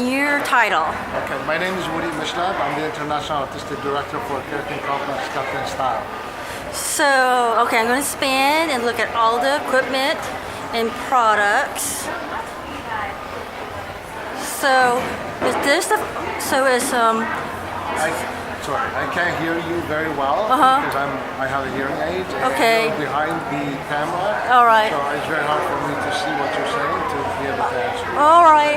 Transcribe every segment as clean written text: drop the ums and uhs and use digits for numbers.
Your title. Okay, my name is Michleb. I'm the International Artistic Director for Keratin Complex Keratin Style. So, okay, I'm going to spin and look at all the equipment and products. So, is this the, Sorry, I can't hear you very well because I have a hearing aid. Okay. And you're behind the camera. All right. So it's very hard for me to see what you're saying to be able to answer. All right.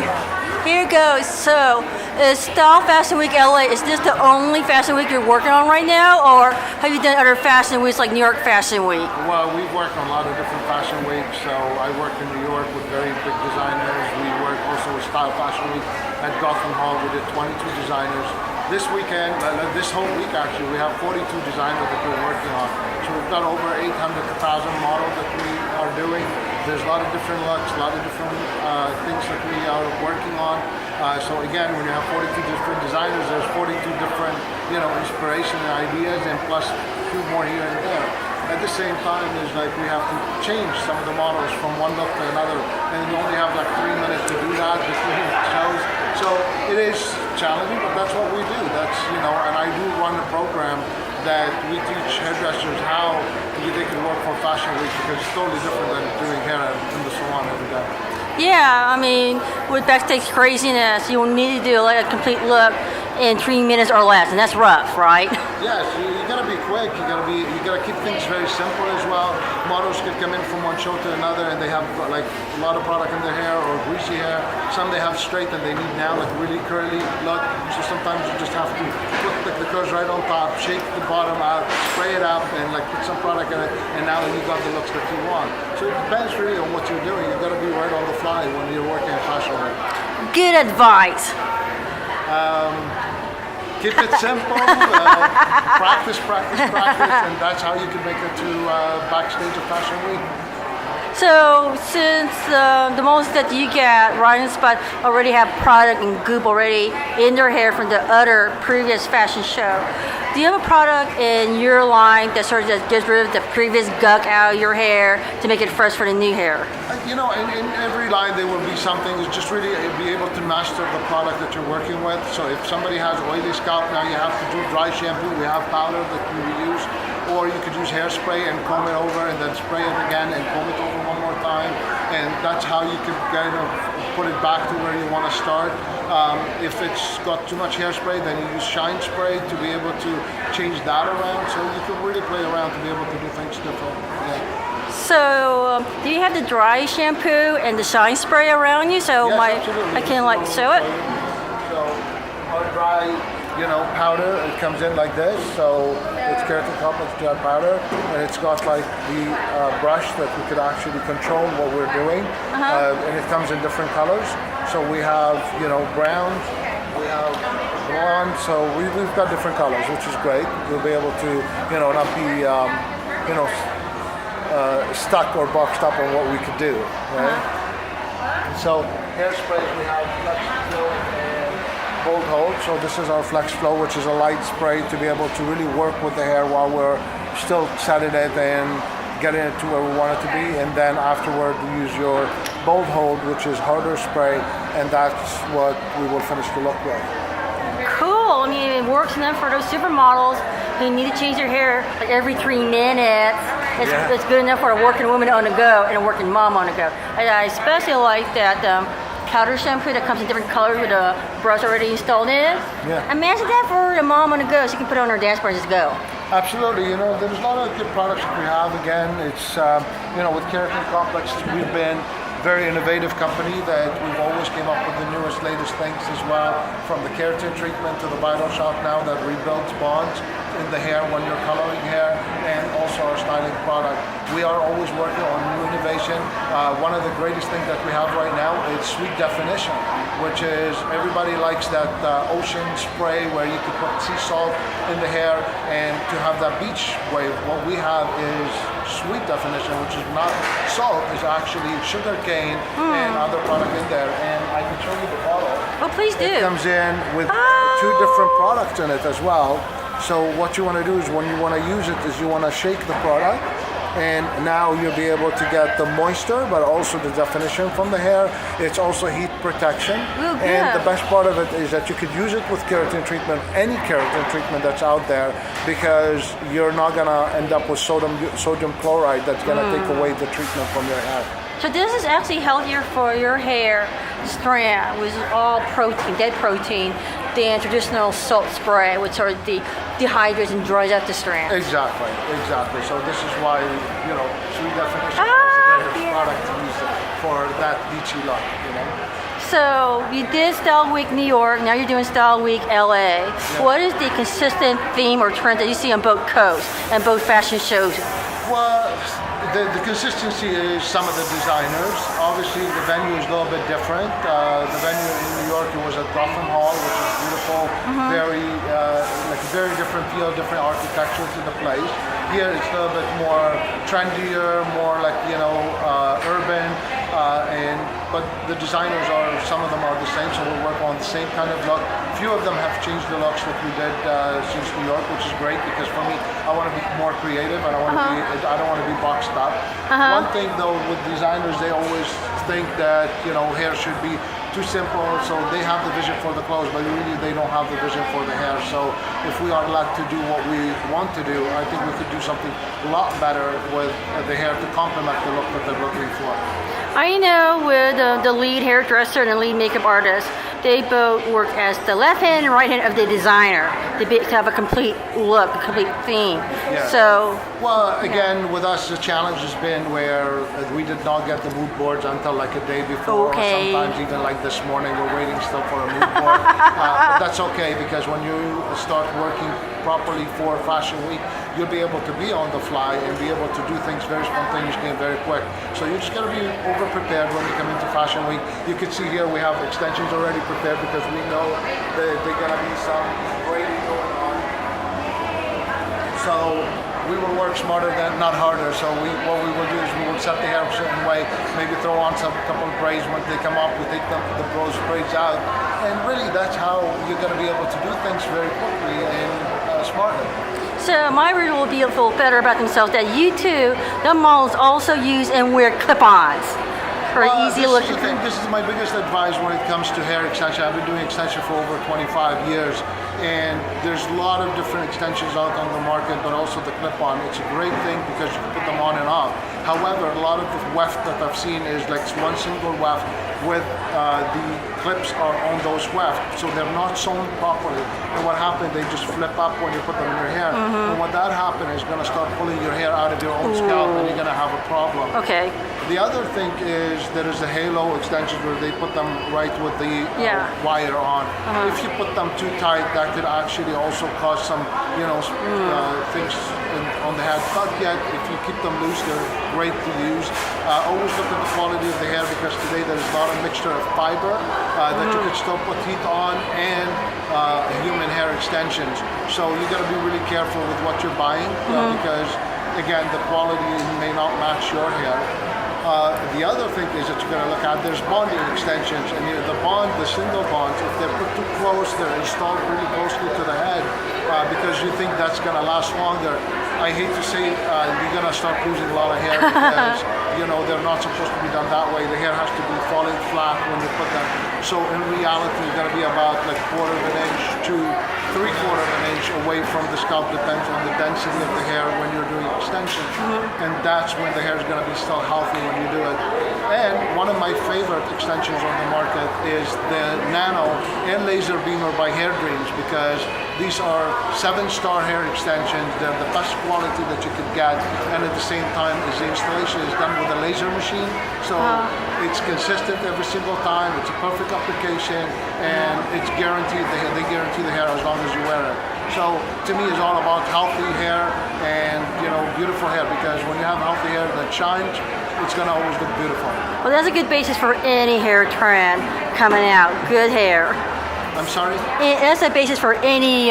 Here goes. So, is Style Fashion Week LA, is this the only fashion week you're working on right now, or have you done other fashion weeks like New York Fashion Week? Well, we've worked on a lot of different fashion weeks. So I work in New York with very big designers. We work also with Style Fashion Week at Gotham Hall. We did 22 designers. This weekend, this whole week actually, we have 42 designers that we're working on. So we've got over 800 to 1,000 models that we are doing. There's a lot of different looks, a lot of different things that we are working on. So again, when you have 42 different designers, there's 42 different, inspiration and ideas, and plus a few more here and there. At the same time, is like we have to change some of the models from one look to another, and we only have like 3 minutes to do that between shows. So it is challenging, but that's what we do. That's and I do run a program that we teach hairdressers how they can work for Fashion Week, because it's totally different than doing hair in the salon every day. Yeah, I mean, with backstage craziness, you will need to do like a complete look in 3 minutes or less, and that's rough, right? Yes, you gotta be quick. You gotta keep things very simple as well. Models could come in from one show to another, and they have like a lot of product in their hair or greasy hair. Some they have straight, and they need now like really curly look. So sometimes you just have to put the curls right on top, shake the bottom out, spray it up, and like put some product in it, and now you got the looks that you want. So it depends really on what you're doing. You gotta be right on the fly when you're working in fashion week. Good advice. Keep it simple, practice, and that's how you can make it to backstage of Fashion Week. So, since the models that you get right on the spot already have product and goop already in their hair from the other previous fashion show, do you have a product in your line that sort of just gets rid of the previous gunk out of your hair to make it fresh for the new hair? In every line there will be something. It's just really be able to master the product that you're working with. So if somebody has oily scalp, now you have to do dry shampoo. We have powder that we use, or you could use hairspray and comb it over, and then spray it again and comb it over one more time. And that's how you can kind of put it back to where you want to start. If it's got too much hairspray, then you use shine spray to be able to change that around. So you can really play around to be able to do things different. Yeah. So, do you have the dry shampoo and the shine spray around you? So Yes, I can like sew it? So our dry, powder, it comes in like this. So it's Keratin Complex dry powder, and it's got like the brush that we could actually control what we're doing, and it comes in different colors. So we have, brown, we have blonde. So we've got different colors, which is great. We'll be able to, not be, stuck or boxed up on what we could do, right? So hairspray, we have Flex Flow and Bold Hold. So this is our Flex Flow, which is a light spray to be able to really work with the hair while we're still setting it and getting it to where we want it to be. And then afterward, we use your Bold Hold, which is harder spray, and that's what we will finish the look with. Cool. I mean, it works enough for those supermodels who need to change their hair like every 3 minutes. It's good enough for a working woman on the go and a working mom on the go. I especially like that powder shampoo that comes in different colors with a brush already installed in. Yeah. Imagine that for a mom on the go. She can put it on her dance bar and just go. Absolutely. There's a lot of good products that we have. Again, it's, with Keratin Complex, we've been very innovative company that we've always came up with the newest, latest things as well, from the keratin treatment to the vital shock now that rebuilds bonds in the hair when you're coloring hair, and also our styling product. We are always working on new innovation. One of the greatest things that we have right now is Sweet Definition, which is everybody likes that ocean spray where you can put sea salt in the hair and to have that beach wave. What we have is Sweet Definition, which is not salt, is actually sugar cane and other product in there. And I can show you the bottle. Oh, please do. It comes in with 2 different products in it as well. So what you want to do is when you want to use it is you want to shake the product, and now you'll be able to get the moisture, but also the definition from the hair. It's also heat protection. Ooh, and good. the best part of it is that you could use it with keratin treatment, any keratin treatment that's out there, because you're not gonna end up with sodium chloride that's gonna take away the treatment from your hair. So this is actually healthier for your hair strand, with all protein, dead protein, than traditional salt spray, which sort of dehydrates and dries out the strand. Exactly. So this is why, sweet definition is Ah, the greatest yeah. product to use for that beachy look, So you did Style Week New York, now you're doing Style Week LA. What is the consistent theme or trend that you see on both coasts and both fashion shows? Well, the consistency is some of the designers. Obviously, the venue is a little bit different. The venue in New York, it was at Gotham Hall, which is beautiful, very different feel, different architecture to the place. Here, it's a little bit more trendier, more like urban, but the designers some of them are the same, so we work on the same kind of look. Few of them have changed the looks that we did since New York, which is great because for me, I want to be more creative and I don't want to be boxed up. One thing though with designers, they always think that hair should be too simple, so they have the vision for the clothes, but really they don't have the vision for the hair. So if we are allowed to do what we want to do, I think we could do something a lot better with the hair to complement the look that they're looking for. I know with the lead hairdresser and the lead makeup artist, they both work as the left hand and right hand of the designer to have a complete look, a complete theme. Yeah. So, well, again, with us, the challenge has been where we did not get the mood boards until like a day before, Okay. or sometimes even like this morning, we're waiting still for a mood board. But that's okay, because when you start working properly for Fashion Week, you'll be able to be on the fly and be able to do things very spontaneously and very quick. So you just got to be over prepared when you come into Fashion Week. You can see here we have extensions already prepared because we know that there's going to be some braiding going on. So we will work smarter than not harder. So what we will do is we will set the hair a certain way, maybe throw on a couple of braids. When they come up, we take those braids out, and really that's how you're going to be able to do things very quickly and smartly. So my reader will feel better about themselves that you two, the models, also use and wear clip-ons for easy look. I think this is my biggest advice when it comes to hair extension. I've been doing extension for over 25 years, and there's a lot of different extensions out on the market, but also the clip-on. It's a great thing because you can put them on and off. However, a lot of the weft that I've seen is like one single weft with the clips are on those weft, so they're not sewn properly. And what happens, they just flip up when you put them in your hair. And when that happens, it's going to start pulling your hair out of your own scalp, and you're going to have a problem. Okay. The other thing is there is a halo extension where they put them right with the wire on. If you put them too tight, that could actually also cause some, things on the head. But yet, if you keep them loose, they're great to use. Always look at the quality of the hair, because today there's a lot of mixture of fiber that you could still put heat on and human hair extensions. So you got to be really careful with what you're buying because, again, the quality may not match your hair. The other thing is that you're going to look at, there's bonding extensions, and the single bonds, if they're put too close, they're installed really closely to the head because you think that's going to last longer. I hate to say you're going to start losing a lot of hair because they're not supposed to be done that way. The hair has to be falling flat when you put them. So in reality, you're going to be about like 1/4 of an inch to 3/4 of an inch away from the scalp, depends on the density of the hair when you're doing extensions. And that's when the hair is going to be still healthy when you do it. And one of my favorite extensions on the market is the Nano and Laser Beamer by Hair Dreams, because these are 7-star hair extensions. They're the best quality that you could get, and at the same time, the installation is done with a laser machine, so it's consistent every single time. It's a perfect application, and it's guaranteed. They guarantee the hair as long as you wear it. So to me, it's all about healthy hair and beautiful hair, because when you have healthy hair that shines, it's going to always look beautiful. Well, that's a good basis for any hair trend coming out. Good hair. I'm sorry? That's a basis for any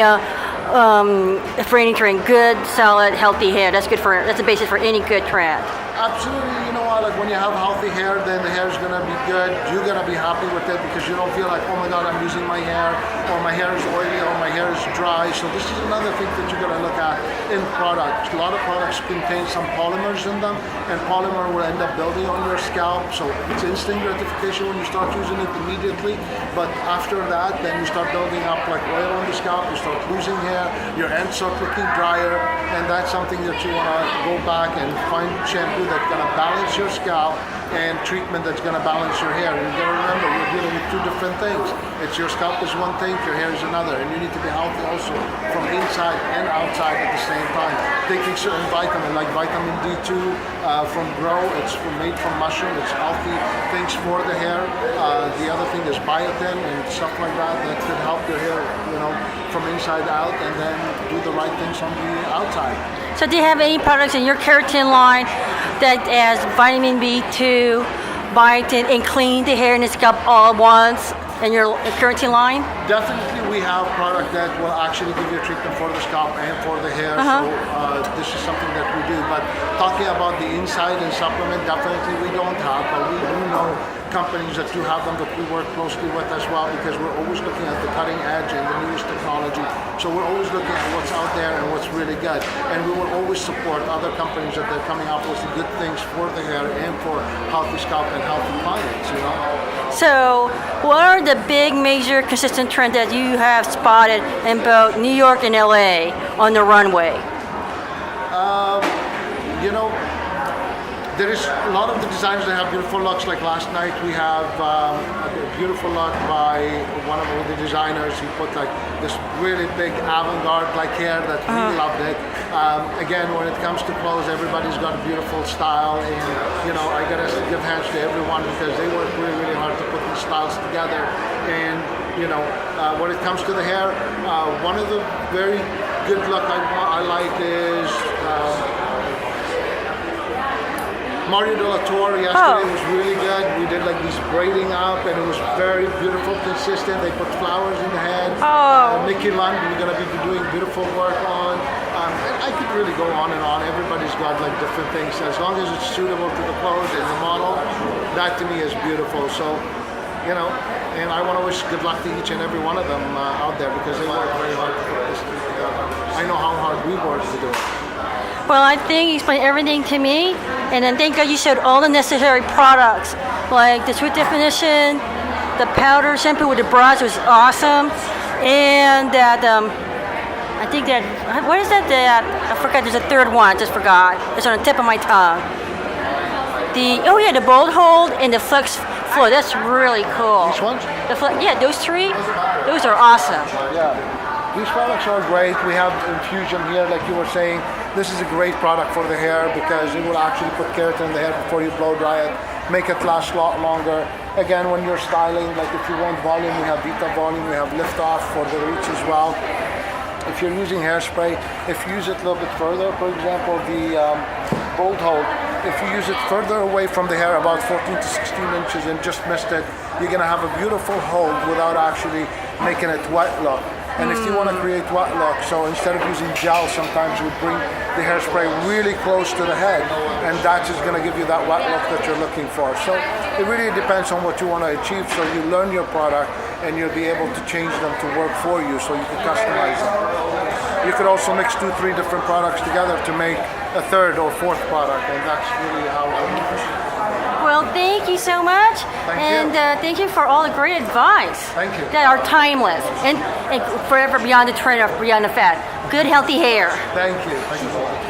trend. Good, solid, healthy hair. That's a basis for any good trend. Absolutely. You know what? like when you have healthy hair, then the hair is gonna be good. You're gonna be happy with it because you don't feel like, oh my God, I'm losing my hair, or my hair is oily, or my hair is dry. So this is another thing that you're gonna look at in products. A lot of products contain some polymers in them, and polymer will end up building on your scalp. So it's instant gratification when you start using it immediately, but after that, then you start building up like oil on the scalp. You start losing hair, your ends start looking drier, and that's something that you wanna go back and find shampoo that's gonna balance your scalp and treatment that's gonna balance your hair. And you gotta remember, you're dealing with two different things. It's your scalp is one thing, your hair is another, and you need to be healthy also from inside and outside at the same time. Taking certain vitamin like vitamin D2 from Grow, it's made from mushroom, it's healthy things for the hair. The other thing is biotin and stuff like that that could help your hair, from inside out, and then do the right things on the outside. So do you have any products in your keratin line that has vitamin B2, biotin, and clean the hair and the scalp all at once in your keratin line? Definitely we have product that will actually give you a treatment for the scalp and for the hair. So this is something that we do. But talking about the inside and supplement, definitely we don't have, but we do know companies that do have them that we work closely with as well, because we're always looking at the cutting edge and the newest technology. So we're always looking at what's out there and what's really good. And we will always support other companies that they're coming up with good things for the hair and for healthy scalp and healthy clients, So what are the big major consistent trends that you have spotted in both New York and LA on the runway? There is a lot of the designers that have beautiful looks. Like last night we have a beautiful look by one of the designers. He put like this really big avant-garde like hair that we loved it. Again, when it comes to clothes, everybody's got a beautiful style, and I gotta give hands to everyone because they work really, really hard to put these styles together. And when it comes to the hair, one of the very good look I like is Mario de la Torre yesterday was really good. We did like these braiding up, and it was very beautiful, consistent. They put flowers in the head. Nikki Lund, we're gonna be doing beautiful work on. I could really go on and on. Everybody's got like different things. As long as it's suitable to the clothes and the model, that to me is beautiful. So, and I want to wish good luck to each and every one of them out there, because they work very hard to put this together. I know how hard we work to do it. Well, I think you explained everything to me, and then thank God you showed all the necessary products, like the Sweet Definition, the powder shampoo with the brush was awesome, and that, I think that, what is that, I forgot, there's a third one, I just forgot. It's on the tip of my tongue. The bold hold and the flex flow, that's really cool. Which ones? Those three, those are awesome. Yeah. These products are great. We have infusion here, like you were saying. This is a great product for the hair because it will actually put keratin in the hair before you blow dry it, make it last a lot longer. Again, when you're styling, like if you want volume, we have Vita Volume, we have Lift Off for the roots as well. If you're using hairspray, if you use it a little bit further, for example, the Bold Hold, if you use it further away from the hair, about 14 to 16 inches, and just missed it, you're gonna have a beautiful hold without actually making it wet look. And if you want to create wet look, so instead of using gel, sometimes we bring the hairspray really close to the head, and that's just going to give you that wet look that you're looking for. So it really depends on what you want to achieve. So you learn your product, and you'll be able to change them to work for you, so you can customize them. You could also mix 2-3 different products together to make a third or fourth product, and that's really how I do it. Well, thank you so much. Thank you. Thank you for all the great advice. Thank you. That are timeless and forever beyond the trend of beyond the fad. Good, healthy hair. Thank you. Thank you so much.